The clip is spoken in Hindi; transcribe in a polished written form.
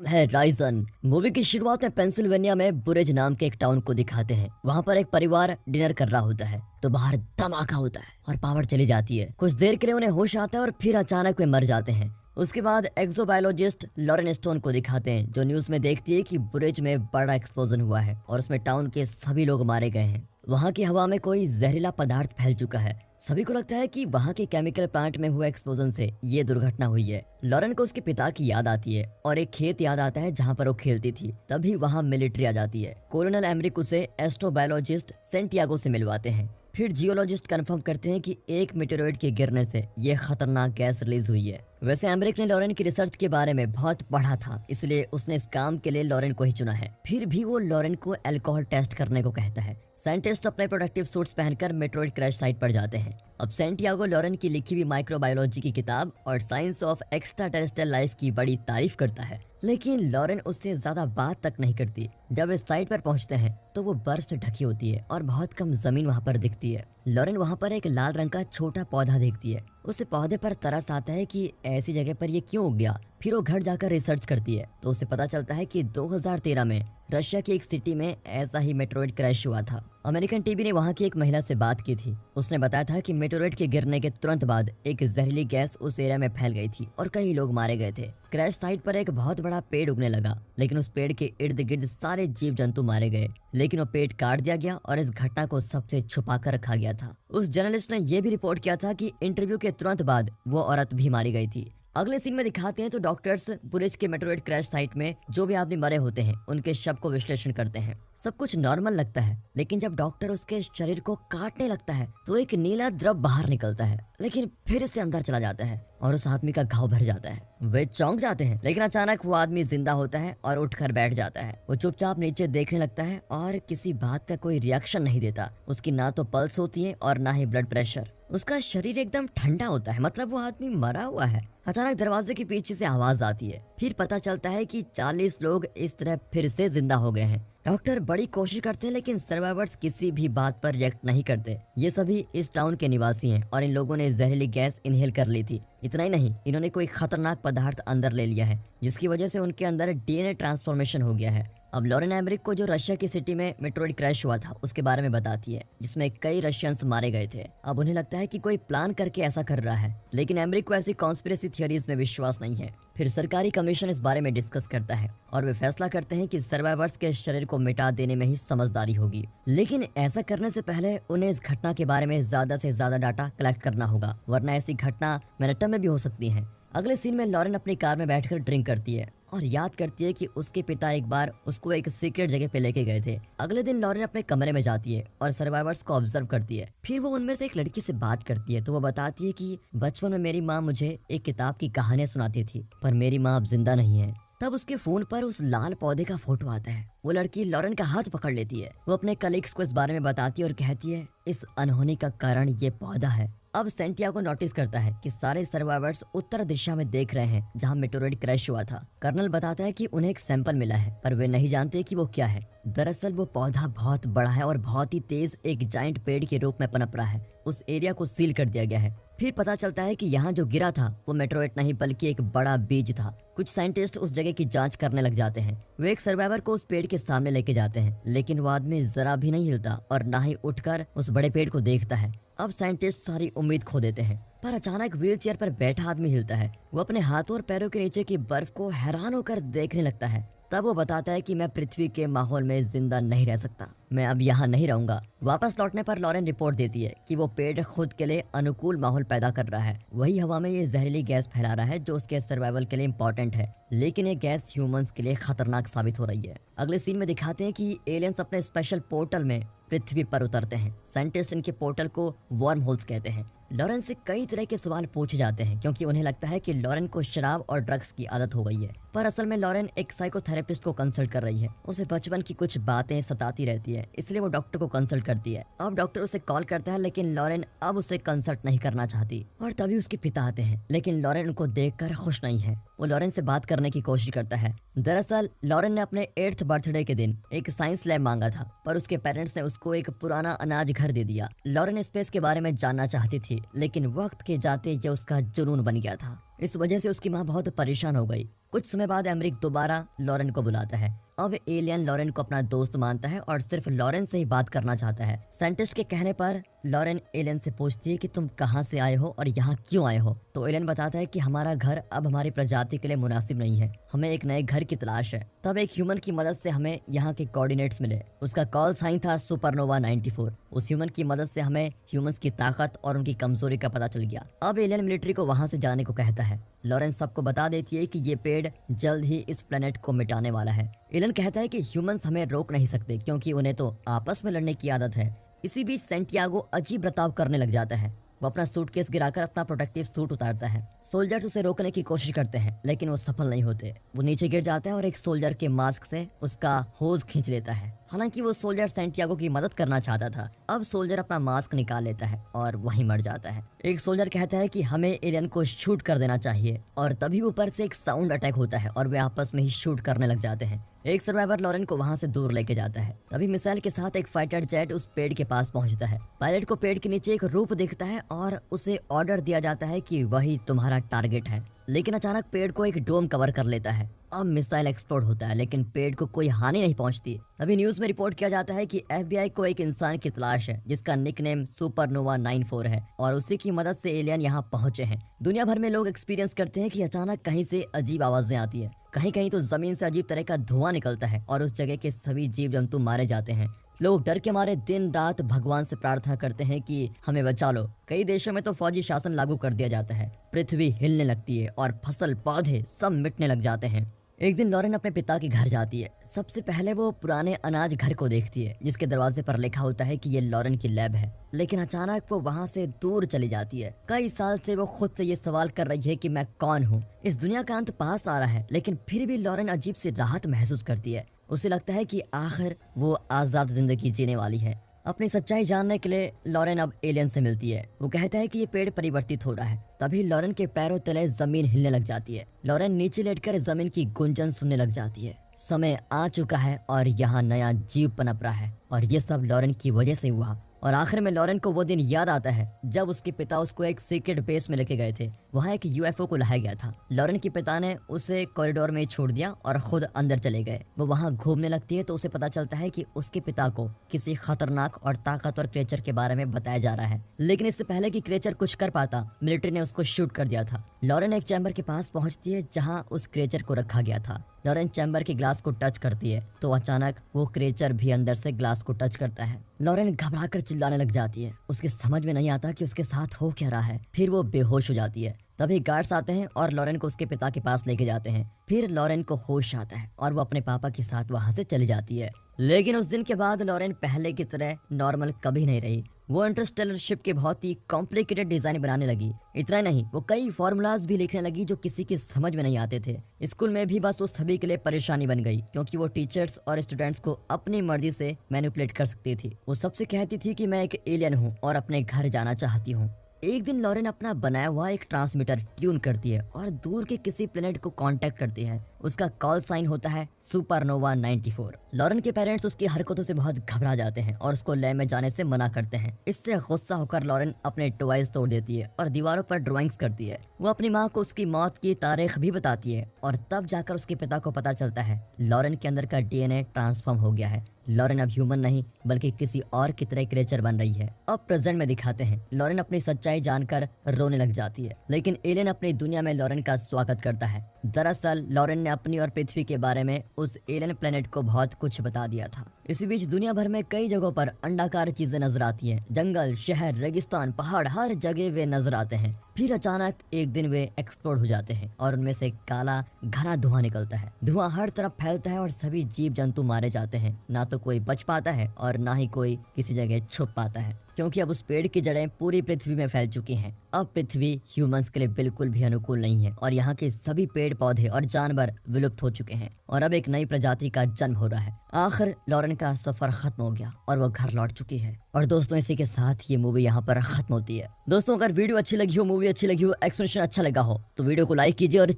नाम है राइजन। मूवी की शुरुआत में पेंसिल्वेनिया में बुरेज नाम के एक टाउन को दिखाते हैं। वहाँ पर एक परिवार डिनर कर रहा होता है तो बाहर धमाका होता है और पावर चली जाती है। कुछ देर के लिए उन्हें होश आता है और फिर अचानक वे मर जाते हैं। उसके बाद एक्सोबायोलॉजिस्ट लॉरेन स्टोन को दिखाते हैं जो न्यूज में देखती है कि बुरेज में बड़ा एक्सप्लोजन हुआ है और उसमें टाउन के सभी लोग मारे गए हैं। वहाँ की हवा में कोई जहरीला पदार्थ फैल चुका है। सभी को लगता है कि वहाँ के केमिकल प्लांट में हुए एक्सप्लोजन से ये दुर्घटना हुई है। लॉरेन को उसके पिता की याद आती है और एक खेत याद आता है जहाँ पर वो खेलती थी। तभी वहाँ मिलिट्री आ जाती है। कोलोनल एमरिक उसे एस्ट्रोबायोलॉजिस्ट सेंटियागो से मिलवाते हैं। फिर जियोलॉजिस्ट कंफर्म करते हैं कि एक मेटेरॉइड के गिरने से ये खतरनाक गैस रिलीज हुई है। वैसे एमरिक ने लॉरेन की रिसर्च के बारे में बहुत पढ़ा था, इसलिए उसने इस काम के लिए लॉरेन को ही चुना है। फिर भी वो लॉरेन को अल्कोहल टेस्ट करने को कहता है। साइंटिस्ट अपने प्रोटेक्टिव सूट्स पहनकर मेट्रोइड क्रैश साइट पर जाते हैं। अब सेंटियागो लॉरेन की लिखी हुई माइक्रोबायोलॉजी की किताब और science of extra terrestrial life की बड़ी तारीफ करता है, लेकिन लॉरेन उससे ज्यादा बात तक नहीं करती। जब इस साइट पर पहुंचते हैं तो वो बर्फ से ढकी होती है और बहुत कम जमीन वहाँ पर दिखती है। लॉरेन वहाँ पर एक लाल रंग का छोटा पौधा देखती है। उसे पौधे पर तरस आता है कि ऐसी जगह पर ये क्यों उग गया। फिर वो घर जाकर रिसर्च करती है तो उसे पता चलता है कि 2013 में रशिया की एक सिटी में ऐसा ही मेट्रोइड क्रैश हुआ था। अमेरिकन टीवी ने वहाँ की एक महिला से बात की थी। उसने बताया था कि मेट्रोइड के गिरने के तुरंत बाद एक जहरीली गैस उस एरिया में फैल गई थी और कई लोग मारे गए थे। क्रैश साइट पर एक बहुत बड़ा पेड़ उगने लगा, लेकिन उस पेड़ के इर्द गिर्द सारे जीव जंतु मारे गए। लेकिन वो पेड़ काट दिया गया और इस घटना को सबसे छुपा कर रखा गया था। उस जर्नलिस्ट ने यह भी रिपोर्ट किया था कि इंटरव्यू के तुरंत बाद वो औरत भी मारी गई थी। अगले सीन में दिखाते हैं तो डॉक्टर्स बुरेज के मेट्रोइड क्रैश साइट में जो भी आदमी मरे होते हैं उनके शव को विश्लेषण करते हैं। सब कुछ नॉर्मल लगता है, लेकिन जब डॉक्टर उसके शरीर को काटने लगता है तो एक नीला द्रव बाहर निकलता है, लेकिन फिर से अंदर चला जाता है और उस आदमी का घाव भर जाता है। वे चौंक जाते हैं, लेकिन अचानक वो आदमी जिंदा होता है और उठकर बैठ जाता है। वो चुपचाप नीचे देखने लगता है और किसी बात का कोई रिएक्शन नहीं देता। उसकी ना तो पल्स होती है और ना ही ब्लड प्रेशर। उसका शरीर एकदम ठंडा होता है, मतलब वो आदमी मरा हुआ है। अचानक दरवाजे के पीछे से आवाज आती है। फिर पता चलता है कि 40 लोग इस तरह फिर से जिंदा हो गए हैं। डॉक्टर बड़ी कोशिश करते हैं, लेकिन सर्वाइवर्स किसी भी बात पर रिएक्ट नहीं करते। ये सभी इस टाउन के निवासी हैं और इन लोगों ने जहरीली गैस इनहेल कर ली थी। इतना ही नहीं, इन्होंने कोई खतरनाक पदार्थ अंदर ले लिया है जिसकी वजह से उनके अंदर डीएनए ट्रांसफॉर्मेशन हो गया है। अब लॉरेन एमरिक को जो रशिया की सिटी में मेट्रोइड क्रैश हुआ था उसके बारे में बताती है, जिसमें कई रशियंस मारे गए थे। अब उन्हें लगता है कि कोई प्लान करके ऐसा कर रहा है, लेकिन एमरिक को ऐसी कॉन्स्पिरेसी थियरीज में विश्वास नहीं है। फिर सरकारी कमीशन इस बारे में डिस्कस करता है और वे फैसला करते हैं कि सर्वाइवर्स के शरीर को मिटा देने में ही समझदारी होगी। लेकिन ऐसा करने से पहले उन्हें इस घटना के बारे में ज्यादा से ज्यादा डाटा कलेक्ट करना होगा, वरना ऐसी घटना मिनटों में भी हो सकती है। अगले सीन में लॉरेन अपनी कार में बैठकर ड्रिंक करती है और याद करती है कि उसके पिता एक बार उसको एक सीक्रेट जगह पे लेके गए थे। अगले दिन लॉरेन अपने कमरे में जाती है और सर्वाइवर्स को ऑब्जर्व करती है। फिर वो उनमें से एक लड़की से बात करती है तो वो बताती है कि बचपन में मेरी माँ मुझे एक किताब की कहानियां सुनाती थी, पर मेरी माँ अब जिंदा नहीं है। तब उसके फोन पर उस लाल पौधे का फोटो आता है। वो लड़की लॉरेन का हाथ पकड़ लेती है। वो अपने कलीग्स को इस बारे में बताती है और कहती है इस अनहोनी का कारण ये पौधा है। अब सेंटियागो नोटिस करता है कि सारे सर्वाइवर्स उत्तर दिशा में देख रहे हैं जहां मेटेओराइड क्रैश हुआ था। कर्नल बताता है कि उन्हें एक सैंपल मिला है, पर वे नहीं जानते कि वो क्या है। दरअसल वो पौधा बहुत बड़ा है और बहुत ही तेज एक जायंट पेड़ के रूप में पनप रहा है। उस एरिया को सील कर दिया गया है। फिर पता चलता है कि यहाँ जो गिरा था वो मेटेओराइड नहीं बल्कि एक बड़ा बीज था। कुछ साइंटिस्ट उस जगह की जांच करने लग जाते हैं। वे एक सर्वाइवर को उस पेड़ के सामने लेके जाते हैं, लेकिन वो आदमी जरा भी नहीं हिलता और ना ही उठकर उस बड़े पेड़ को देखता है। अब साइंटिस्ट सारी उम्मीद खो देते हैं, पर अचानक व्हील चेयर पर बैठा आदमी हिलता है। वो अपने हाथों और पैरों के नीचे की बर्फ को हैरान होकर देखने लगता है। तब वो बताता है कि मैं पृथ्वी के माहौल में जिंदा नहीं रह सकता, मैं अब यहाँ नहीं रहूंगा। वापस लौटने पर लॉरेन रिपोर्ट देती है कि वो पेड़ खुद के लिए अनुकूल माहौल पैदा कर रहा है। वही हवा में ये जहरीली गैस फैला रहा है जो उसके सर्वाइवल के लिए इम्पोर्टेंट है, लेकिन ये गैस ह्यूमंस के लिए खतरनाक साबित हो रही है। अगले सीन में दिखाते हैं कि एलियंस अपने स्पेशल पोर्टल में पृथ्वी पर उतरते हैं। साइंटिस्ट इनके पोर्टल को वर्म होल्स कहते हैं। लॉरेन से कई तरह के सवाल पूछे जाते हैं क्योंकि उन्हें लगता है कि लॉरेन को शराब और ड्रग्स की आदत हो गई है, पर असल में लॉरेन एक साइकोथेरेपिस्ट को कंसल्ट कर रही है। उसे बचपन की कुछ बातें सताती रहती है, इसलिए वो डॉक्टर को कंसल्ट करती है। अब डॉक्टर उसे कॉल करता है, लेकिन लॉरेन अब उसे कंसल्ट नहीं करना चाहती और तभी उसके पिता आते हैं, लेकिन लॉरेन उनको देखकर खुश नहीं है। वो लॉरेन से बात करने की कोशिश करता है। दरअसल लॉरेन ने अपने 8th बर्थडे के दिन एक साइंस लैब मांगा था, पर उसके पेरेंट्स ने उसको एक पुराना अनाज घर दे दिया। लॉरेन स्पेस के बारे में जानना चाहती थी, लेकिन वक्त के जाते ये उसका जुनून बन गया था। इस वजह से उसकी माँ बहुत परेशान हो गई कुछ समय बाद एमरिक दोबारा लॉरेन को बुलाता है। अब एलियन लॉरेन को अपना दोस्त मानता है और सिर्फ लॉरेन से ही बात करना चाहता है। साइंटिस्ट के कहने पर लॉरेन एलियन से पूछती है कि तुम कहाँ से आए हो और यहाँ क्यों आए हो। तो एलियन बताता है कि हमारा घर अब हमारी प्रजाति के लिए मुनासिब नहीं है, हमें एक नए घर की तलाश है। तब एक ह्यूमन की मदद से हमें यहाँ के कोऑर्डिनेट्स मिले। उसका कॉल साइन था सुपरनोवा 94। उस ह्यूमन की मदद से हमें ह्यूमंस की ताकत और उनकी कमजोरी का पता चल गया। अब एलियन मिलिट्री को वहाँ से जाने को कहता है। लॉरेन सबको बता देती है कि ये पेड़ जल्द ही इस प्लेनेट को मिटाने वाला है। एलियन कहता है कि ह्यूमंस हमें रोक नहीं सकते क्योंकि उन्हें तो आपस में लड़ने की आदत है। इसी बीच सैंटियागो अजीब बर्ताव करने लग जाता है। वो अपना सूटकेस गिराकर अपना प्रोटेक्टिव सूट उतारता है। सोल्जर्स उसे रोकने की कोशिश करते हैं लेकिन वो सफल नहीं होते। वो नीचे गिर जाता है और एक सोल्जर के मास्क से उसका होज खींच लेता है। हालांकि वो सोल्जर सैंटियागो की मदद करना चाहता था। अब सोल्जर अपना मास्क निकाल लेता है और वहीं मर जाता है। एक सोल्जर कहता है कि हमें एलियन को शूट कर देना चाहिए और तभी ऊपर से एक साउंड अटैक होता है और वे आपस में ही शूट करने लग जाते हैं। एक सर्वाइवर लॉरेन को वहां से दूर लेके जाता है। तभी मिसाइल के साथ एक फाइटर जेट उस पेड़ के पास पहुंचता है। पायलट को पेड़ के नीचे एक रूप दिखता है और उसे ऑर्डर दिया जाता है कि वही तुम्हारा टारगेट है। लेकिन अचानक पेड़ को एक डोम कवर कर लेता है। अब मिसाइल एक्सप्लोड होता है लेकिन पेड़ को कोई हानि नहीं पहुंचती। तभी न्यूज में रिपोर्ट किया जाता है कि FBI को एक इंसान की तलाश है जिसका निकनेम सुपरनोवा 94 है और उसी की मदद से एलियन यहाँ पहुंचे हैं। दुनिया भर में लोग एक्सपीरियंस करते हैं कि अचानक कहीं से अजीब आवाजें आती है, कहीं कहीं तो जमीन से अजीब तरह का धुआं निकलता है और उस जगह के सभी जीव जंतु मारे जाते हैं। लोग डर के मारे दिन रात भगवान से प्रार्थना करते हैं कि हमें बचा लो। कई देशों में तो फौजी शासन लागू कर दिया जाता है। पृथ्वी हिलने लगती है और फसल पौधे सब मिटने लग जाते हैं। एक दिन लॉरेन अपने पिता के घर जाती है। सबसे पहले वो पुराने अनाज घर को देखती है जिसके दरवाजे पर लिखा होता है कि ये लॉरेन की लैब है। लेकिन अचानक वो वहाँ से दूर चली जाती है। कई साल से वो खुद से ये सवाल कर रही है कि मैं कौन हूँ। इस दुनिया का अंत पास आ रहा है लेकिन फिर भी लॉरेन अजीब सी राहत महसूस करती है। उसे लगता है कि आखिर वो आजाद जिंदगी जीने वाली है। अपनी सच्चाई जानने के लिए लॉरेन अब एलियन से मिलती है। वो कहता है कि ये पेड़ परिवर्तित हो रहा है। तभी लॉरेन के पैरों तले जमीन हिलने लग जाती है। लॉरेन नीचे लेटकर जमीन की गुंजन सुनने लग जाती है। समय आ चुका है और यहाँ नया जीव पनप रहा है और ये सब लॉरेन की वजह से हुआ। और आखिर में लॉरेन को वो दिन याद आता है जब उसके पिता उसको एक सीक्रेट बेस में लेके गए थे। वहाँ एक UFO को लाया गया था। लॉरेन के पिता ने उसे कॉरिडोर में छोड़ दिया और खुद अंदर चले गए। वो वहाँ घूमने लगती है तो उसे पता चलता है कि उसके पिता को किसी खतरनाक और ताकतवर क्रिएचर के बारे में बताया जा रहा है। लेकिन इससे पहले कि क्रिएचर कुछ कर पाता, मिलिट्री ने उसको शूट कर दिया था। लॉरेन एक चैम्बर के पास पहुंचती है जहाँ उस क्रिएचर को रखा गया था। लॉरेन चैम्बर के ग्लास को टच करती है तो अचानक वो क्रिएचर भी अंदर से ग्लास को टच करता है। लॉरेन घबराकर चिल्लाने लग जाती है। उसके समझ में नहीं आता कि उसके साथ हो क्या रहा है। फिर वो बेहोश हो जाती है। तभी गार्ड्स आते हैं और लॉरेन को उसके पिता के पास लेके जाते हैं। फिर लॉरेन को होश आता है और वो अपने पापा के साथ वहाँ से चली जाती है। लेकिन उस दिन के बाद लॉरेन पहले की तरह नॉर्मल कभी नहीं रही। वो इंटरस्टेलर शिप के बहुत ही कॉम्प्लिकेटेड डिजाइन बनाने लगी। इतना नहीं, वो कई फॉर्मूलाज भी लिखने लगी जो किसी की समझ में नहीं आते थे। स्कूल में भी बस वो सभी के लिए परेशानी बन गई क्योंकि वो टीचर्स और स्टूडेंट्स को अपनी मर्जी से मैनिपुलेट कर सकती थी। वो सबसे कहती थी कि मैं एक एलियन हूँ और अपने घर जाना चाहती हूँ। एक दिन लॉरेन अपना बनाया हुआ एक ट्रांसमीटर ट्यून करती है और दूर के किसी प्लेनेट को कांटेक्ट करती है। उसका कॉल साइन होता है सुपरनोवा 94। लॉरेन के पेरेंट्स उसकी हरकतों से बहुत घबरा जाते हैं और उसको लैब में जाने से मना करते हैं। इससे गुस्सा होकर लॉरेन अपने टॉयज तोड़ देती है और दीवारों पर ड्राइंग्स करती है। वो अपनी माँ को उसकी मौत की तारीख भी बताती है और तब जाकर उसके पिता को पता चलता है लॉरेन के अंदर का DNA ट्रांसफॉर्म हो गया है। लॉरेन अब ह्यूमन नहीं बल्कि किसी और की तरह क्रिएचर बन रही है। अब प्रेजेंट में दिखाते हैं लॉरेन अपनी सच्चाई जानकर रोने लग जाती है। लेकिन एलियन अपनी दुनिया में लॉरेन का स्वागत करता है। दरअसल लॉरेन ने अपनी और पृथ्वी के बारे में उस एलियन प्लेनेट को बहुत कुछ बता दिया था। इसी बीच दुनिया भर में कई जगहों पर अंडाकार चीजें नजर आती हैं। जंगल, शहर, रेगिस्तान, पहाड़, हर जगह वे नजर आते हैं। फिर अचानक एक दिन वे एक्सप्लोड हो जाते हैं और उनमें से काला घना धुआं निकलता है। धुआं हर तरफ फैलता है और सभी जीव जंतु मारे जाते हैं। ना तो कोई बच पाता है और ना ही कोई किसी जगह छुप पाता है क्योंकि अब उस पेड़ की जड़ें पूरी पृथ्वी में फैल चुकी हैं। अब पृथ्वी ह्यूमंस के लिए बिल्कुल भी अनुकूल नहीं है और यहाँ के सभी पेड़ पौधे और जानवर विलुप्त हो चुके हैं और अब एक नई प्रजाति का जन्म हो रहा है। आखिर लॉरेन का सफर खत्म हो गया और वो घर लौट चुकी है। और दोस्तों इसी के साथ ये मूवी यहाँ पर खत्म होती है। दोस्तों अगर वीडियो अच्छी लगी हो, मूवी अच्छी लगी हो, एक्सप्लेनेशन अच्छा लगा हो तो वीडियो को लाइक कीजिए और